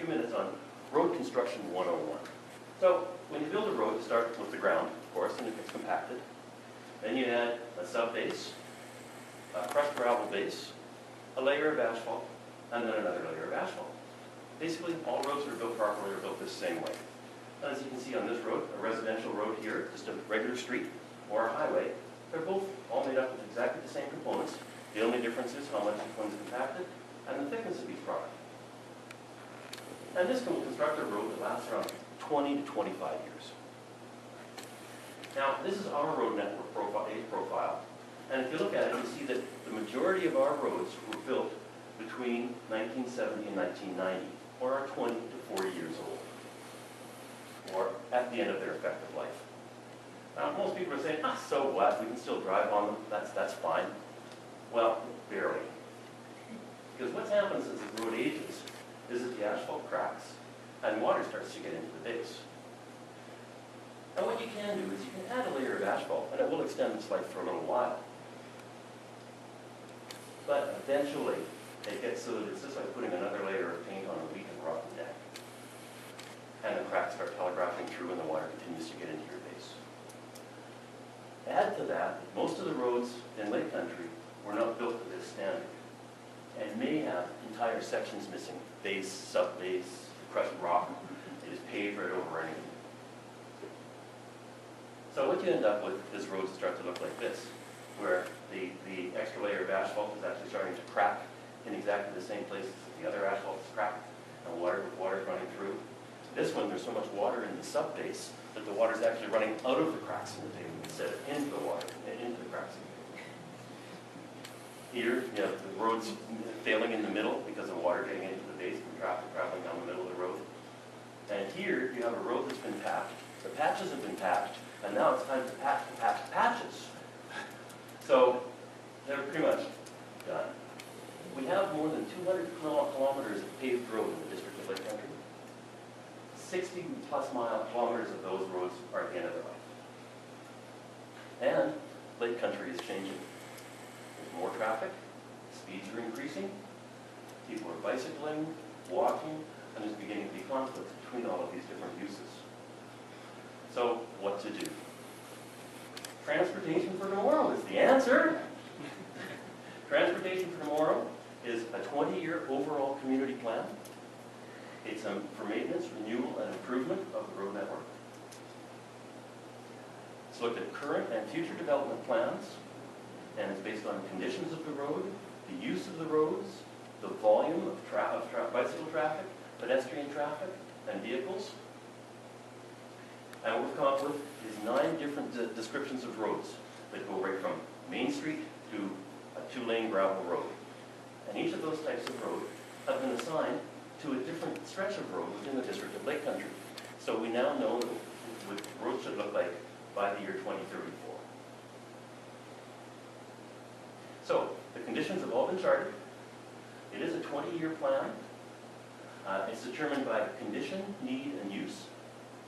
few minutes on road construction 101. So when you build a road, you start with the ground, of course, and it gets compacted. Then you add a sub-base, a crushed gravel base, a layer of asphalt, and then another layer of asphalt. Basically, all roads that are built properly are built this same way. As you can see on this road, a residential road here, just a regular street, or a highway, they're both all made up of exactly the same components. The only difference is how much each one's compacted and the thickness of each product. And this will construct a road that lasts around 20 to 25 years. Now, this is our road network profile. And if you look at it, you see that the majority of our roads were built between 1970 and 1990, or are 20 to 40 years old, or at the end of their effective life. Now, most people are saying, so what? We can still drive on them. That's fine. Well, barely. Because what happens as the road ages is that the asphalt cracks and water starts to get into the base. Now, what you can do is you can add a layer of asphalt, and it will extend its life for a little while. But eventually, it gets so that it's just like putting another layer of paint on a weak and rotten deck. And the cracks start telegraphing through and the water continues to get into your base. Add to that, most of the roads in Lake Country were not built to this standard and may have entire sections missing, base, sub-base, crushed rock. It is paved right over anything. So what you end up with is roads that start to look like this, where the extra layer of asphalt is actually starting to crack in exactly the same places that the other asphalt is cracked, and water's running through. This one, there's so much water in the sub-base that the water's actually running out of the cracks in the pavement instead of into the water, into the cracks in the pavement. Here, you have the roads failing in the middle because of water getting into the base and traffic traveling down the middle of the road. And here, you have a road that's been patched. The patches have been patched, and now it's time to patch the patches. So, they're pretty much done. We have more than 200 kilometers of paved road in the District of Lake Country. 60-plus kilometers of those roads are at the end of their life. And Lake Country is changing. There's more traffic, speeds are increasing, people are bicycling, walking, and there's beginning to be conflict between all of these different uses. So, what to do? Transportation for tomorrow is the answer. Transportation for tomorrow is a 20-year overall community plan. It's for maintenance, renewal, and improvement of the road network. It's looked at current and future development plans, and it's based on conditions of the road, the use of the roads, the volume of bicycle traffic, pedestrian traffic, and vehicles. And what we've come up with is 9 different descriptions of roads that go right from Main Street to a 2-lane gravel road. And each of those types of road have been assigned to a different stretch of road within the District of Lake Country. So we now know what roads should look like by the year 2034. So the conditions have all been charted. It is a 20-year plan. It's determined by condition, need, and use,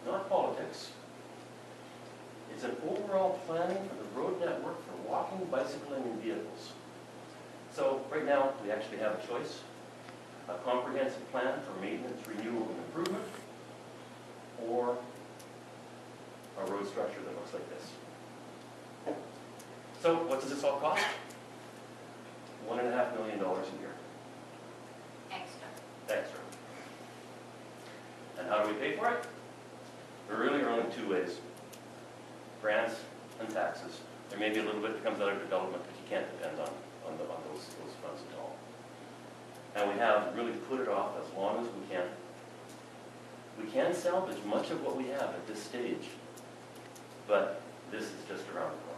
not politics. It's an overall planning for the road network for walking, bicycling, and vehicles. So right now, we actually have a choice. A comprehensive plan for maintenance, renewal, and improvement, or a road structure that looks like this. So what does this all cost? $1.5 million a year. Extra. And how do we pay for it? There really are only 2 ways. Grants and taxes. There may be a little bit that comes out of development, but you can't depend on those funds at all. And we have really put it off as long as we can. We can salvage much of what we have at this stage, but this is just around the corner.